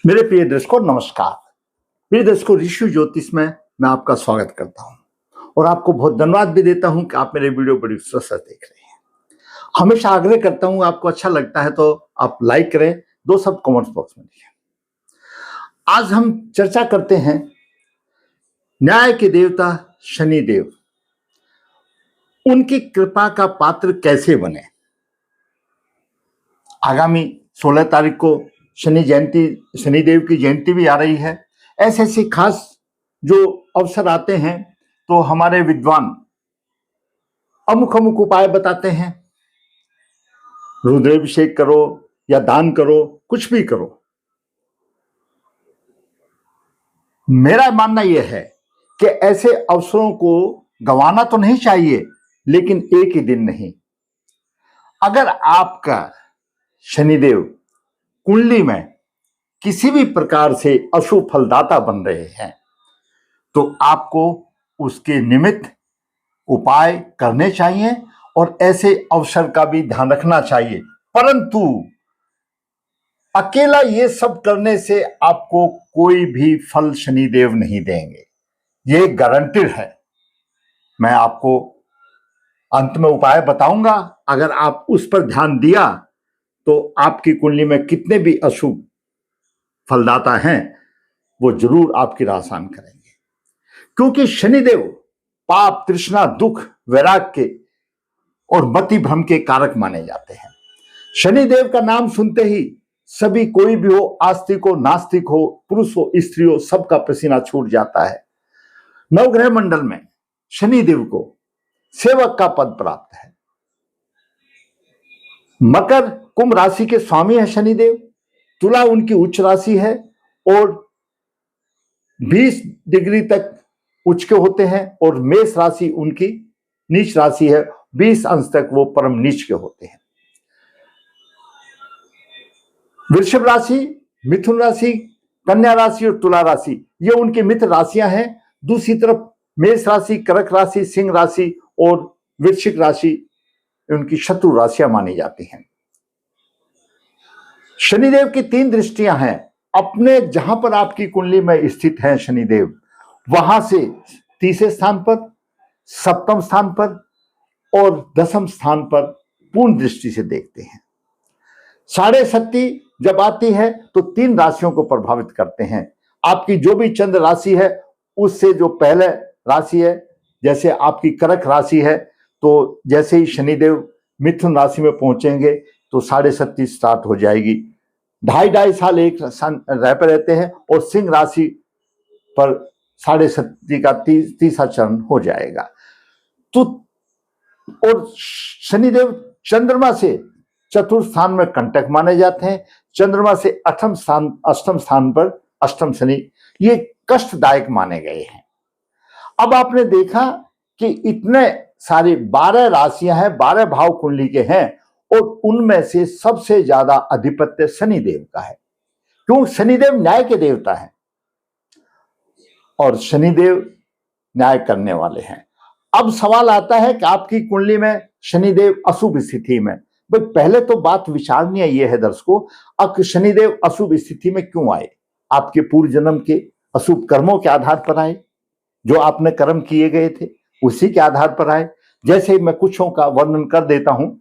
मेरे प्रिय दर्शकों नमस्कार। प्रिय दर्शकों, ऋषि ज्योतिष में मैं आपका स्वागत करता हूं और आपको बहुत धन्यवाद भी देता हूं कि आप मेरे वीडियो बड़ी उत्साह से देख रहे हैं। हमेशा आग्रह करता हूं, आपको अच्छा लगता है तो आप लाइक करें, दो शब्द कमेंट बॉक्स में लिखें। आज हम चर्चा करते हैं न्याय के देवता शनि देव, उनकी कृपा का पात्र कैसे बने। आगामी 16 तारीख को शनिदेव की जयंती भी आ रही है। ऐसे ऐसे खास जो अवसर आते हैं तो हमारे विद्वान अमुक अमुक उपाय बताते हैं। रुद्राभिषेक करो या दान करो, कुछ भी करो। मेरा मानना यह है कि ऐसे अवसरों को गंवाना तो नहीं चाहिए, लेकिन एक ही दिन नहीं। अगर आपका शनिदेव कुंडली में किसी भी प्रकार से अशुभ फलदाता बन रहे हैं तो आपको उसके निमित्त उपाय करने चाहिए और ऐसे अवसर का भी ध्यान रखना चाहिए। परंतु अकेला ये सब करने से आपको कोई भी फल शनिदेव नहीं देंगे, ये गारंटीड है। मैं आपको अंत में उपाय बताऊंगा, अगर आप उस पर ध्यान दिया तो आपकी कुंडली में कितने भी अशुभ फलदाता हैं वो जरूर आपकी राह आसान करेंगे। क्योंकि शनिदेव पाप, तृष्णा, दुख, वैराग्य के और मति भ्रम के कारक माने जाते हैं। शनिदेव का नाम सुनते ही सभी, कोई भी हो, आस्तिक हो, नास्तिक हो, पुरुष हो, स्त्री हो, सबका पसीना छूट जाता है। नवग्रह मंडल में शनिदेव को सेवक का पद प्राप्त है। मकर कुंभ राशि के स्वामी है शनिदेव, तुला उनकी उच्च राशि है और 20 डिग्री तक उच्च के होते हैं और मेष राशि उनकी नीच राशि है, 20 अंश तक वो परम नीच के होते हैं। वृषभ राशि, मिथुन राशि, कन्या राशि और तुला राशि ये उनकी मित्र राशियां हैं। दूसरी तरफ मेष राशि, कर्क राशि, सिंह राशि और वृश्चिक राशि उनकी शत्रु राशियां मानी जाती हैं। शनिदेव की 3 दृष्टियां हैं। अपने जहां पर आपकी कुंडली में स्थित हैं शनिदेव, वहां से तीसरे स्थान पर, सप्तम स्थान पर और दसम स्थान पर पूर्ण दृष्टि से देखते हैं। साढ़े शक्ति जब आती है तो 3 राशियों को प्रभावित करते हैं। आपकी जो भी चंद्र राशि है उससे जो पहले राशि है, जैसे आपकी कर्क राशि है, तो जैसे ही शनिदेव मिथुन राशि में पहुंचेंगे तो साढ़े शक्ति स्टार्ट हो जाएगी। 2.5 साल एक रह पर रहते हैं और सिंह राशि पर साढ़े शक्ति का तीसरा चरण हो जाएगा। तो और शनिदेव चंद्रमा से चतुर्थ स्थान में कंटक माने जाते हैं। चंद्रमा से अष्टम स्थान पर अष्टम शनि, ये कष्टदायक माने गए हैं। अब आपने देखा कि इतने सारी 12 राशियां हैं, 12 भाव कुंडली के हैं और उनमें से सबसे ज्यादा अधिपत्य शनिदेव का है। क्यों? शनिदेव न्याय के देवता हैं और शनिदेव न्याय करने वाले हैं। अब सवाल आता है कि आपकी कुंडली में शनिदेव अशुभ स्थिति में, भाई पहले तो बात विचारणीय यह है दर्शकों, अब शनिदेव अशुभ स्थिति में क्यों आए? आपके पूर्व जन्म के अशुभ कर्मों के आधार पर आए, जो आपने कर्म किए गए थे उसी के आधार पर आए। जैसे ही मैं कुछों का वर्णन कर देता हूं।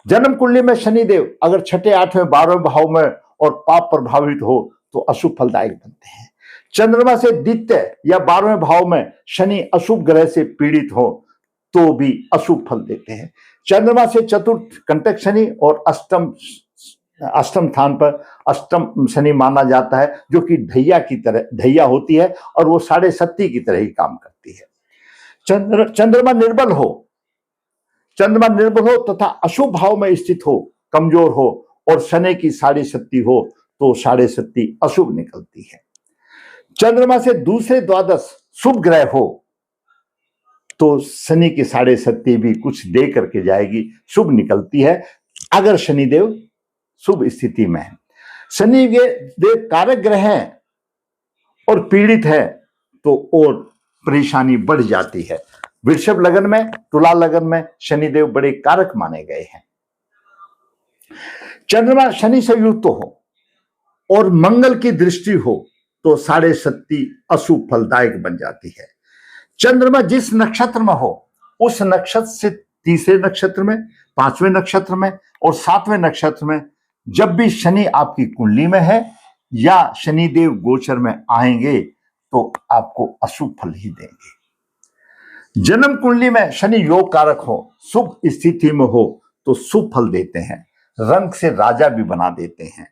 जन्म कुंडली में शनिदेव अगर 6, 8वें, 12वें भाव में और पाप प्रभावित हो तो अशुभ फलदायक बनते हैं। चंद्रमा से द्वितीय या 12वें भाव में शनि अशुभ ग्रह से पीड़ित हो तो भी अशुभ फल देते हैं। चंद्रमा से चतुर्थ कंटक शनि और अष्टम स्थान पर अष्टम शनि माना जाता है, जो कि ढैया होती है और वो साढ़े शक्ति की तरह ही काम करती है। चंद्रमा निर्बल हो तथा अशुभ भाव में स्थित हो, कमजोर हो और शनि की साढ़े शक्ति हो तो साढ़े शक्ति अशुभ निकलती है। चंद्रमा से दूसरे द्वादश शुभ ग्रह हो तो शनि की साढ़े शक्ति भी कुछ दे करके जाएगी, शुभ निकलती है अगर शनिदेव शुभ स्थिति में है। शनि देव कारक ग्रह है और पीड़ित है तो और परेशानी बढ़ जाती है। वृषभ लगन में, तुला लगन में शनिदेव बड़े कारक माने गए हैं। चंद्रमा शनि से युक्त हो और मंगल की दृष्टि हो तो 37 अशुभ फलदायक बन जाती है। चंद्रमा जिस नक्षत्र में हो उस नक्षत्र से तीसरे नक्षत्र में, पांचवें नक्षत्र में और सातवें नक्षत्र में जब भी शनि आपकी कुंडली में है या शनिदेव गोचर में आएंगे तो आपको अशुभ फल ही देंगे। जन्म कुंडली में शनि योग कारक हो, शुभ स्थिति में हो तो शुभ फल देते हैं, रंग से राजा भी बना देते हैं,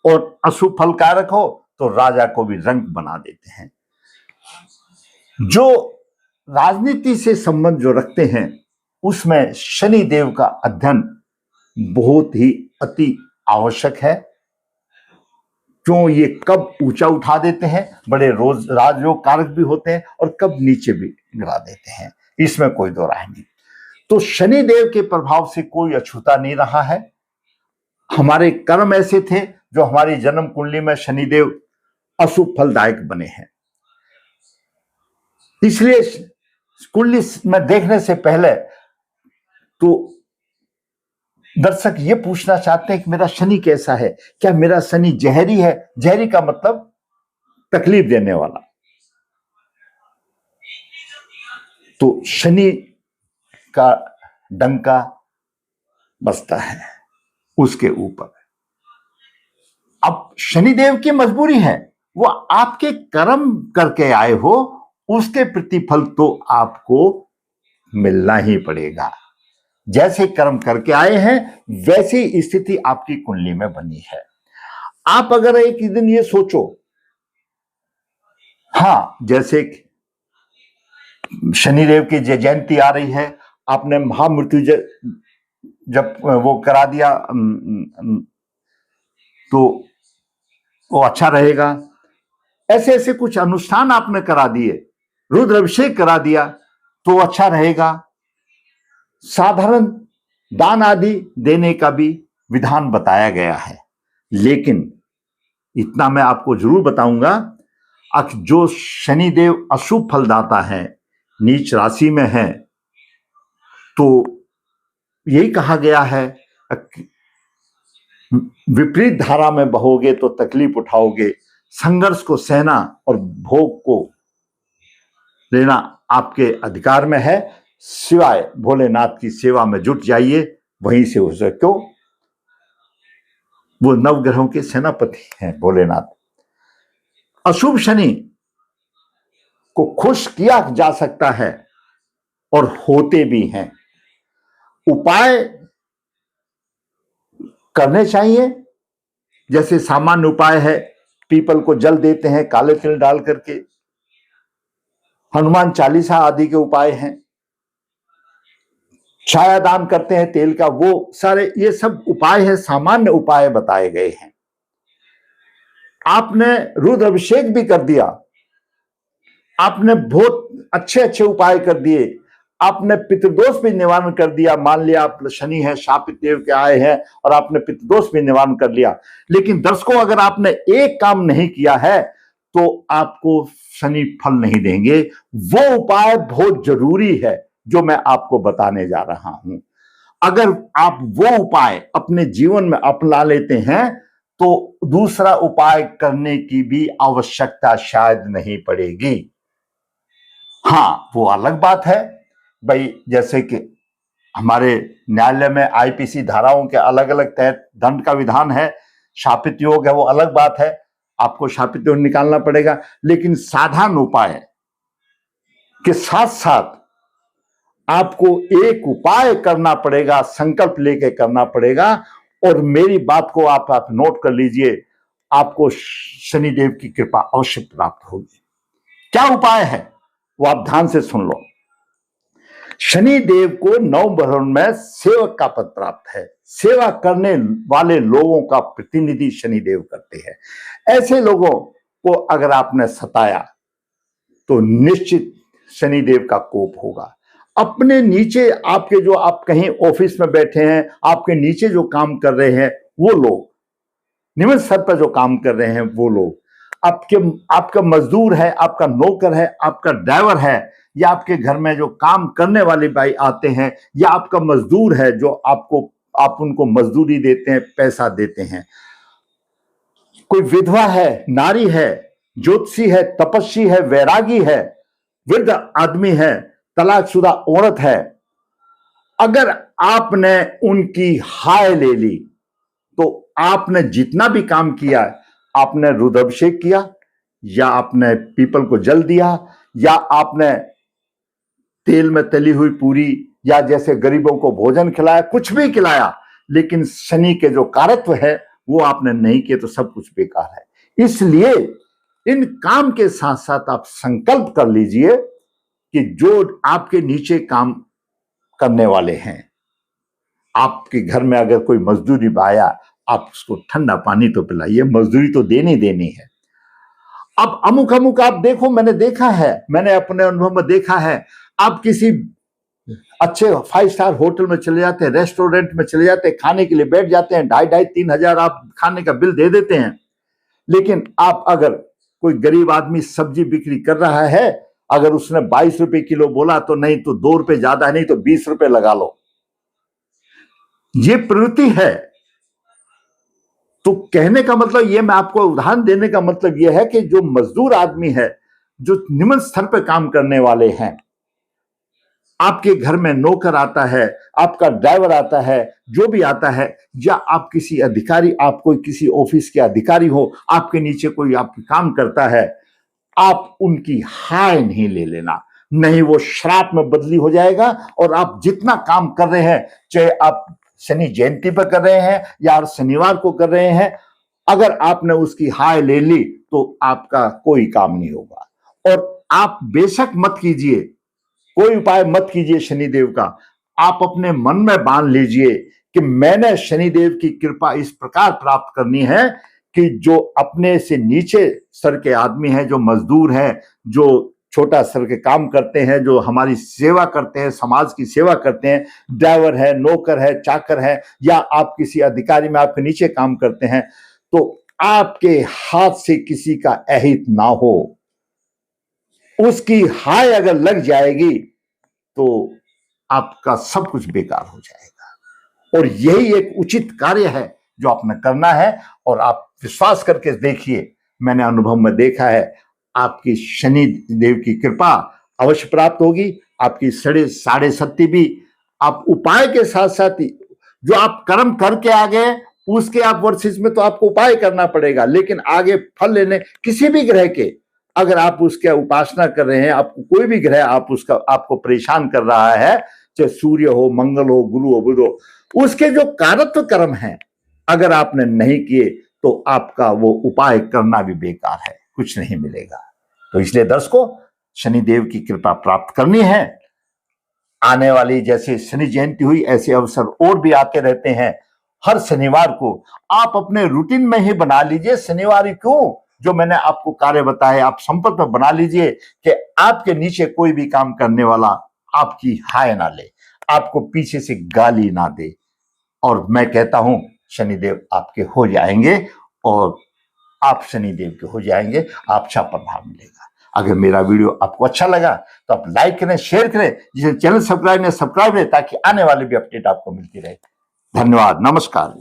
और अशुभ फल कारक हो तो राजा को भी रंग बना देते हैं। जो राजनीति से संबंध जो रखते हैं उसमें शनि देव का अध्ययन बहुत ही अति आवश्यक है। क्यों ये कब ऊंचा उठा देते हैं, बड़े राजयोग कारक भी होते हैं, और कब नीचे भी गिरा देते हैं, इसमें कोई दो राय नहीं। तो शनि देव के प्रभाव से कोई अछूता नहीं रहा है। हमारे कर्म ऐसे थे जो हमारी जन्म कुंडली में शनिदेव अशुभ फलदायक बने हैं। इसलिए कुंडली में देखने से पहले तो दर्शक ये पूछना चाहते हैं कि मेरा शनि कैसा है, क्या मेरा शनि जहरी है? जहरी का मतलब तकलीफ देने वाला। तो शनि का डंका बसता है उसके ऊपर। अब शनिदेव की मजबूरी है, वो आपके कर्म करके आए हो, उसके प्रतिफल तो आपको मिलना ही पड़ेगा। जैसे कर्म करके आए हैं वैसी स्थिति आपकी कुंडली में बनी है। आप अगर एक दिन ये सोचो, हां जैसे शनिदेव की जयंती आ रही है, आपने महामृत्युंजय जब वो करा दिया तो वो अच्छा रहेगा। ऐसे ऐसे कुछ अनुष्ठान आपने करा दिए, रुद्र अभिषेक करा दिया तो अच्छा रहेगा। साधारण दान आदि देने का भी विधान बताया गया है। लेकिन इतना मैं आपको जरूर बताऊंगा, जो शनिदेव अशुभ फलदाता है, नीच राशि में है, तो यही कहा गया है विपरीत धारा में बहोगे तो तकलीफ उठाओगे, संघर्ष को सहना और भोग को लेना आपके अधिकार में है, सिवाय भोलेनाथ की सेवा में जुट जाइए, वहीं से हो सके। क्यों? वो नवग्रहों के सेनापति हैं भोलेनाथ। अशुभ शनि को खुश किया जा सकता है और होते भी हैं। उपाय करने चाहिए, जैसे सामान्य उपाय है, पीपल को जल देते हैं काले तिल डाल करके, हनुमान चालीसा आदि के उपाय हैं, छाया दान करते हैं तेल का, वो सारे ये सब उपाय है, सामान्य उपाय बताए गए हैं। आपने रुद्र अभिषेक भी कर दिया, आपने बहुत अच्छे अच्छे उपाय कर दिए, आपने पितृदोष भी निवारण कर दिया। मान लिया आप शनि है, शापित देव के आए हैं और आपने पितृदोष भी निवारण कर लिया, लेकिन दर्शकों अगर आपने एक काम नहीं किया है तो आपको शनि फल नहीं देंगे। वो उपाय बहुत जरूरी है जो मैं आपको बताने जा रहा हूं। अगर आप वो उपाय अपने जीवन में अपना लेते हैं तो दूसरा उपाय करने की भी आवश्यकता शायद नहीं पड़ेगी। हां, वो अलग बात है भाई, जैसे कि हमारे न्यायालय में आईपीसी धाराओं के अलग अलग तहत दंड का विधान है, शापित योग है, वो अलग बात है, आपको शापित योग निकालना पड़ेगा। लेकिन साधारण उपाय के साथ साथ आपको एक उपाय करना पड़ेगा, संकल्प लेके करना पड़ेगा। और मेरी बात को आप नोट कर लीजिए, आपको शनिदेव की कृपा अवश्य प्राप्त होगी। क्या उपाय है वो आप ध्यान से सुन लो। शनिदेव को नवग्रहों में सेवक का पद प्राप्त है। सेवा करने वाले लोगों का प्रतिनिधि शनिदेव करते हैं। ऐसे लोगों को अगर आपने सताया तो निश्चित शनिदेव का कोप होगा। अपने नीचे आपके जो आप कहीं ऑफिस में बैठे हैं, आपके नीचे जो काम कर रहे हैं वो लोग, निम्न स्तर पर जो काम कर रहे हैं वो लोग, आपका मजदूर है, आपका नौकर है, आपका ड्राइवर है, या आपके घर में जो काम करने वाले भाई आते हैं, या आपका मजदूर है जो आप उनको मजदूरी देते हैं, पैसा देते हैं, कोई विधवा है, नारी है, ज्योतिषी है, तपस्वी है, वैरागी है, वृद्ध आदमी है, तलाकशुदा औरत है, अगर आपने उनकी हाय ले ली तो आपने जितना भी काम किया, आपने रुद्राभिषेक किया, या आपने पीपल को जल दिया, या आपने तेल में तली हुई पूरी, या जैसे गरीबों को भोजन खिलाया, कुछ भी खिलाया, लेकिन शनि के जो कारत्व है वो आपने नहीं किए तो सब कुछ बेकार है। इसलिए इन काम के साथ साथ आप संकल्प कर लीजिए कि जो आपके नीचे काम करने वाले हैं, आपके घर में अगर कोई मजदूरी आया, आप उसको ठंडा पानी तो पिलाइए, मजदूरी तो देनी देनी है। अब अमुक अमुक आप देखो, मैंने देखा है, मैंने अपने अनुभव में देखा है, आप किसी अच्छे 5 स्टार होटल में चले जाते हैं, रेस्टोरेंट में चले जाते हैं, खाने के लिए बैठ जाते हैं, 2,500-3 हजार आप खाने का बिल दे देते हैं। लेकिन आप अगर कोई गरीब आदमी सब्जी बिक्री कर रहा है, अगर उसने 22 रुपए किलो बोला तो नहीं तो 2 रुपए ज्यादा है, नहीं तो 20 रुपए लगा लो, ये प्रवृत्ति है। तो कहने का मतलब ये, मैं आपको उदाहरण देने का मतलब यह है कि जो मजदूर आदमी है, जो निम्न स्तर पर काम करने वाले हैं, आपके घर में नौकर आता है, आपका ड्राइवर आता है, जो भी आता है, या आप किसी अधिकारी, आप कोई किसी ऑफिस के अधिकारी हो, आपके नीचे कोई आप काम करता है, आप उनकी हाय नहीं ले लेना, नहीं वो श्राप में बदली हो जाएगा। और आप जितना काम कर रहे हैं, चाहे आप शनि जयंती पर कर रहे हैं या शनिवार को कर रहे हैं, अगर आपने उसकी हाय ले ली तो आपका कोई काम नहीं होगा। और आप बेशक मत कीजिए, कोई उपाय मत कीजिए शनिदेव का, आप अपने मन में बांध लीजिए कि मैंने शनिदेव की कृपा इस प्रकार प्राप्त करनी है कि जो अपने से नीचे स्तर के आदमी हैं, जो मजदूर हैं, जो छोटा स्तर के काम करते हैं, जो हमारी सेवा करते हैं, समाज की सेवा करते हैं, ड्राइवर है, नौकर है, चाकर है, या आप किसी अधिकारी में आपके नीचे काम करते हैं, तो आपके हाथ से किसी का अहित ना हो, उसकी हाय अगर लग जाएगी तो आपका सब कुछ बेकार हो जाएगा। और यही एक उचित कार्य है जो आपने करना है। और आप विश्वास करके देखिए, मैंने अनुभव में देखा है, आपकी शनि देव की कृपा अवश्य प्राप्त होगी। आपकी साढ़े शक्ति भी आप उपाय के साथ साथ जो आप कर्म करके आ गए, उसके आप वर्षिस में तो आपको उपाय करना पड़ेगा, लेकिन आगे फल लेने किसी भी ग्रह के, अगर आप उसके उपासना कर रहे हैं, आपको कोई भी ग्रह आपको परेशान कर रहा है, चाहे सूर्य हो, मंगल हो, गुरु हो, बुध हो, उसके जो कारत्व कर्म हैं अगर आपने नहीं किए तो आपका वो उपाय करना भी बेकार है, कुछ नहीं मिलेगा। तो इसलिए दर्शकों, शनिदेव की कृपा प्राप्त करनी है। आने वाली जैसे शनि जयंती हुई, ऐसे अवसर और भी आते रहते हैं। हर शनिवार को आप अपने रूटीन में ही बना लीजिए, शनिवार ही क्यों, जो मैंने आपको कार्य बताए आप संपर्क में बना लीजिए कि आपके नीचे कोई भी काम करने वाला आपकी हाय ना ले, आपको पीछे से गाली ना दे। और मैं कहता हूं शनिदेव आपके हो जाएंगे, और आप शनिदेव के हो जाएंगे, अच्छा प्रभाव मिलेगा। अगर मेरा वीडियो आपको अच्छा लगा तो आप लाइक करें, शेयर करें, जिसे चैनल सब्सक्राइब करें, ताकि आने वाले भी अपडेट आपको मिलती रहे। धन्यवाद, नमस्कार।